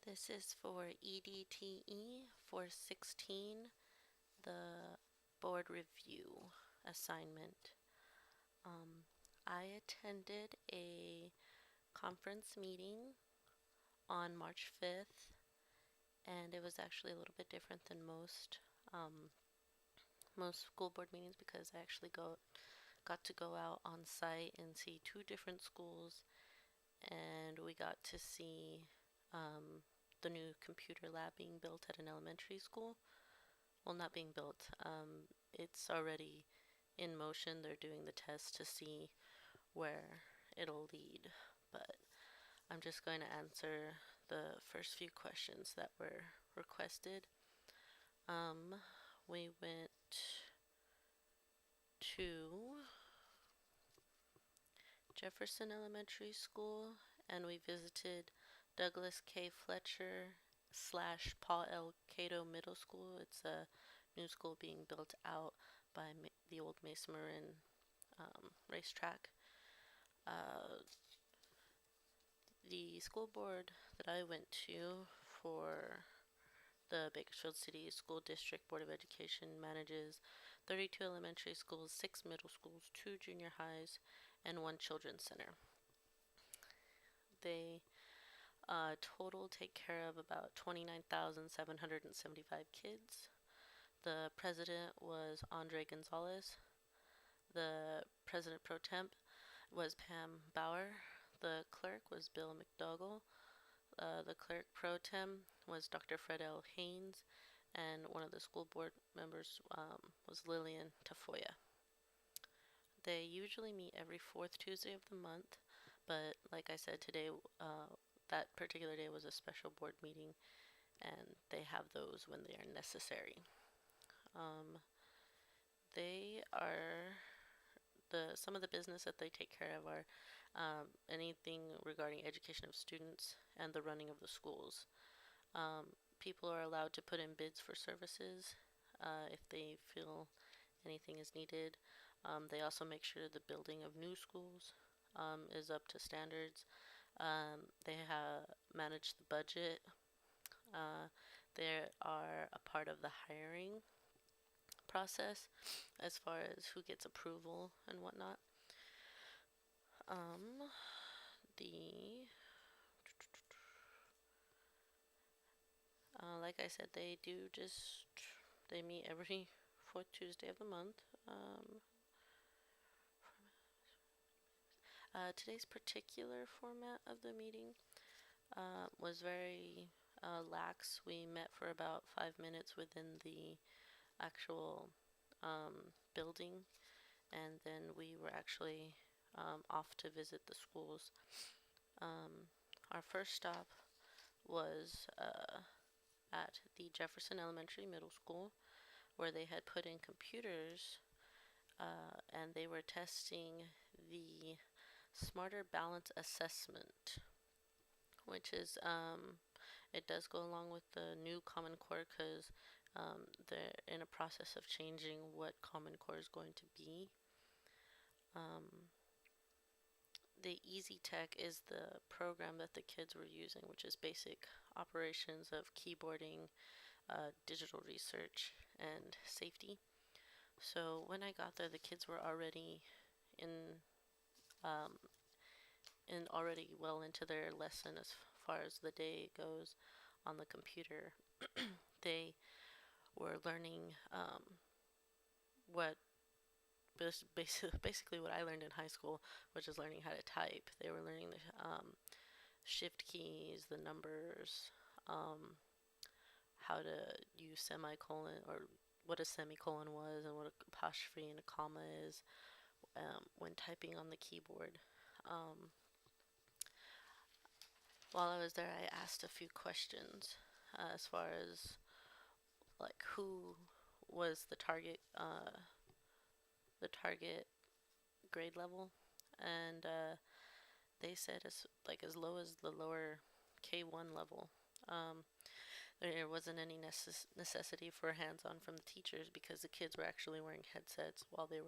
This is for EDTE416, the board review assignment. I attended a conference meeting on March 5th, and it was actually a little bit different than most school board meetings because I actually got to go out on site and see two different schools, and we got to see the new computer lab being built at an elementary school. Well, not being built. It's already in motion. They're doing the test to see where it'll lead. But I'm just going to answer the first few questions that were requested. We went to Jefferson Elementary School and we visited Douglas K. Fletcher / Paul L. Cato Middle School. It's a new school being built out by the old Mesa Marin racetrack. The school board that I went to for the Bakersfield City School District Board of Education manages 32 elementary schools, 6 middle schools, 2 junior highs, and 1 children's center. They total take care of about 29,775 kids. The president was Andre Gonzalez. The president pro temp was Pam Bauer. The clerk was Bill McDougall. The clerk pro tem was Dr. Fred L. Haynes, and one of the school board members was Lillian Tafoya. They usually meet every fourth Tuesday of the month, but like I said today, that particular day was a special board meeting, and they have those when they are necessary. They are some of the business that they take care of are anything regarding education of students and the running of the schools. People are allowed to put in bids for services if they feel anything is needed. They also make sure the building of new schools is up to standards. They manage the budget. They are a part of the hiring process as far as who gets approval and whatnot. Like I said, they meet every fourth Tuesday of the month. Today's particular format of the meeting was very lax. We met for about 5 minutes within the actual building, and then we were actually off to visit the schools. Our first stop was at the Jefferson Elementary Middle School, where they had put in computers and they were testing the Smarter Balance Assessment, which is it does go along with the new Common Core because they're in a process of changing what Common Core is going to be. The EasyTech is the program that the kids were using, which is basic operations of keyboarding, digital research, and safety. So when I got there, the kids were already already well into their lesson as far as the day goes on the computer. They were learning what basically what I learned in high school, which is learning how to type. They were learning the shift keys, the numbers, how to use semicolon, or what a semicolon was and what an apostrophe and a comma is when typing on the keyboard. While I was there, I asked a few questions as far as like who was the target grade level, and they said as low as the lower K1 level. There wasn't any necessity for hands-on from the teachers because the kids were actually wearing headsets while they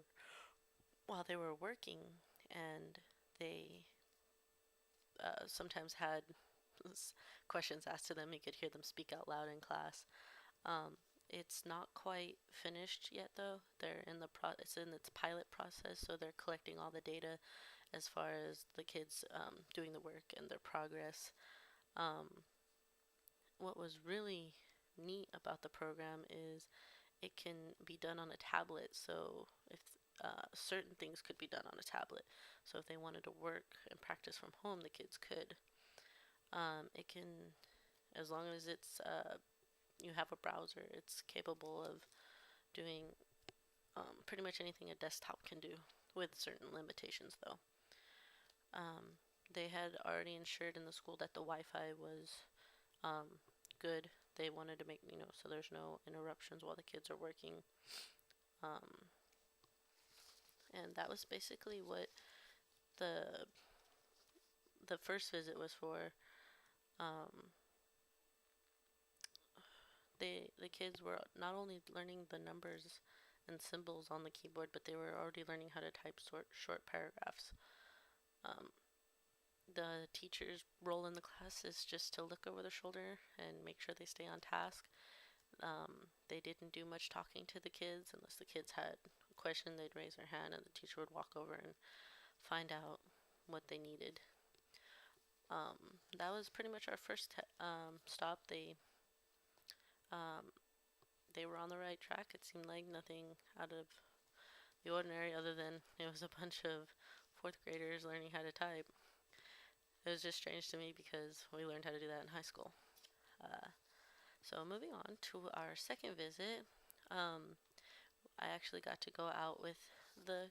were working, and they sometimes had questions asked to them. You could hear them speak out loud in class. It's not quite finished yet, though. They're in the it's in its pilot process, so they're collecting all the data as far as the kids doing the work and their progress. What was really neat about the program is it can be done on a tablet. So if certain things could be done on a tablet, so if they wanted to work and practice from home, the kids could. It can, as long as it's you have a browser, it's capable of doing pretty much anything a desktop can do, with certain limitations though. They had already ensured in the school that the Wi-Fi was good. They wanted to make, so there's no interruptions while the kids are working. And that was basically what the first visit was for. The kids were not only learning the numbers and symbols on the keyboard, but they were already learning how to type short paragraphs. The teacher's role in the class is just to look over their shoulder and make sure they stay on task. They didn't do much talking to the kids unless the kids had a question. They'd raise their hand and the teacher would walk over and find out what they needed. That was pretty much our first stop. They were on the right track. It seemed like nothing out of the ordinary, other than it was a bunch of fourth graders learning how to type. It was just strange to me because we learned how to do that in high school. So moving on to our second visit, I actually got to go out with the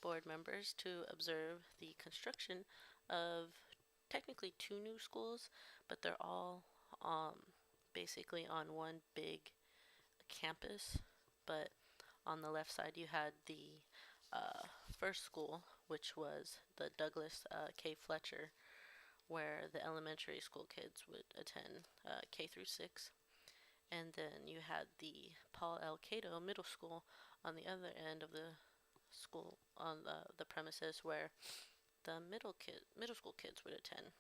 board members to observe the construction of technically 2 new schools, but they're all basically on one big campus. But on the left side you had the first school, which was the Douglas K. Fletcher, where the elementary school kids would attend K through 6. And then you had the Paul L. Cato Middle School on the other end of the school, on the premises, where the middle school kids would attend.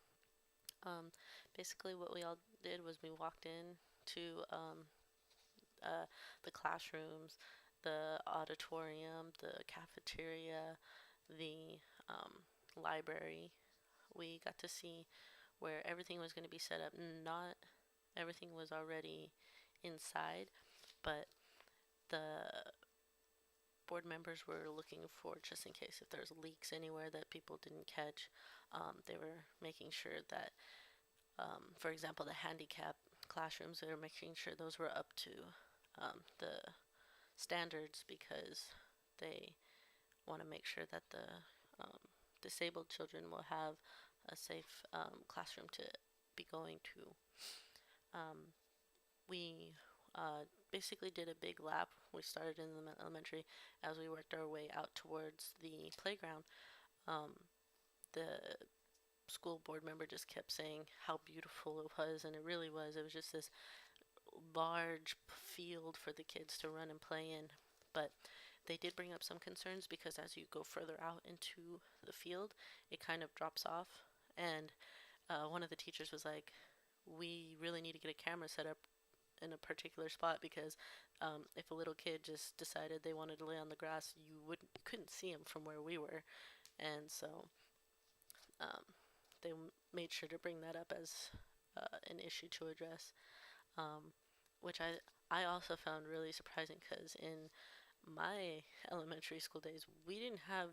Basically what we all did was we walked in to the classrooms, the auditorium, the cafeteria, the library. We got to see where everything was going to be set up. Not everything was already inside, but the board members were looking for, just in case if there's leaks anywhere that people didn't catch. They were making sure that, for example, the handicap classrooms, they were making sure those were up to the standards, because they want to make sure that the disabled children will have a safe classroom to be going to. We basically did a big lap. We started in the elementary. As we worked our way out towards the playground, the school board member just kept saying how beautiful it was, and it really was. It was just this large field for the kids to run and play in. But they did bring up some concerns, because as you go further out into the field, it kind of drops off. And one of the teachers was like, we really need to get a camera set up in a particular spot, because if a little kid just decided they wanted to lay on the grass, you couldn't see them from where we were. And so they made sure to bring that up as an issue to address, which I also found really surprising, because in my elementary school days, we didn't have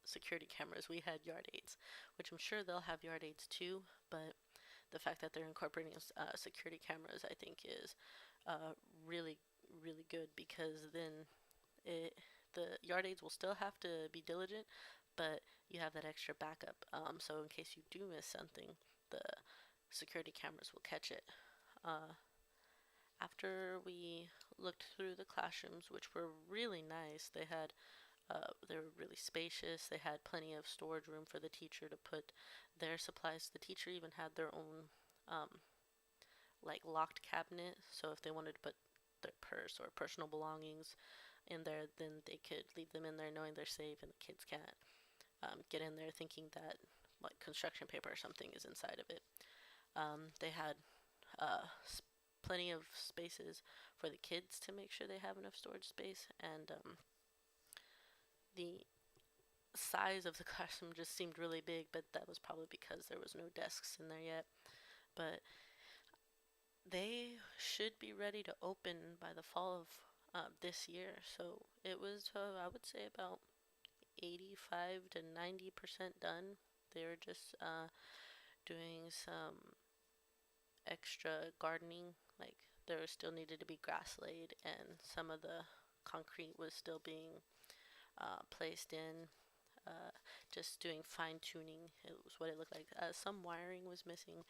security cameras. We had yard aids, which I'm sure they'll have yard aids too, but the fact that they're incorporating security cameras, I think, is really, really good, because then the yard aids will still have to be diligent, but you have that extra backup. So in case you do miss something, the security cameras will catch it. After we looked through the classrooms, which were really nice, they were really spacious. They had plenty of storage room for the teacher to put their supplies. The teacher even had their own like locked cabinet, so if they wanted to put their purse or personal belongings in there, then they could leave them in there knowing they're safe, and the kids can't get in there thinking that like construction paper or something is inside of it. They had uh, plenty of spaces for the kids to make sure they have enough storage space, and the size of the classroom just seemed really big, but that was probably because there was no desks in there yet. But they should be ready to open by the fall of this year. So it was, I would say, about 85 to 90% done. They were just doing some extra gardening, like there still needed to be grass laid, and some of the concrete was still being placed in. Uh, just doing fine tuning. It was what it looked like. Some wiring was missing,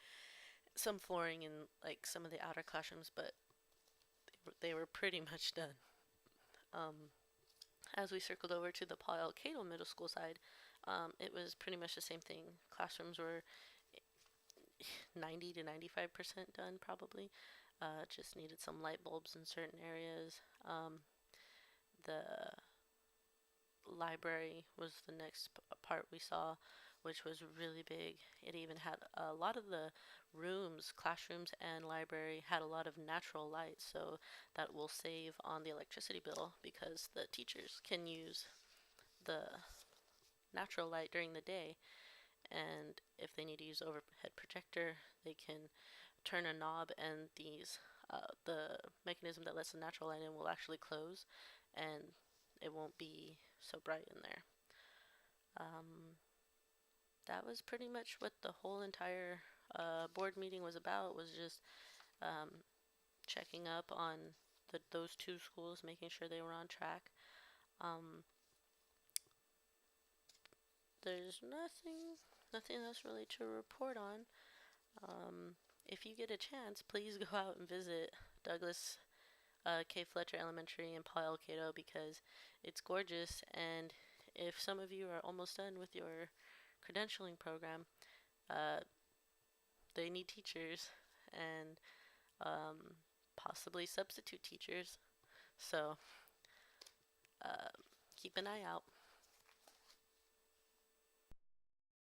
some flooring in like some of the outer classrooms, but they were pretty much done. Um, as we circled over to the Paul Cato Middle School side, it was pretty much the same thing. Classrooms were 90 to 95% done, probably. Just needed some light bulbs in certain areas. The library was the next part we saw, which was really big. It even had a lot of the rooms, classrooms and library had a lot of natural light, so that will save on the electricity bill because the teachers can use the natural light during the day, and if they need to use overhead projector, they can turn a knob, and the mechanism that lets the natural light in will actually close, and it won't be so bright in there. That was pretty much what the whole entire board meeting was about. Was just um, checking up on those two schools, making sure they were on track. Um, there's nothing else really to report on. If you get a chance, please go out and visit Douglas K. Fletcher Elementary and Paul L. Cato because it's gorgeous. And if some of you are almost done with your credentialing program, uh, they need teachers and possibly substitute teachers. So keep an eye out.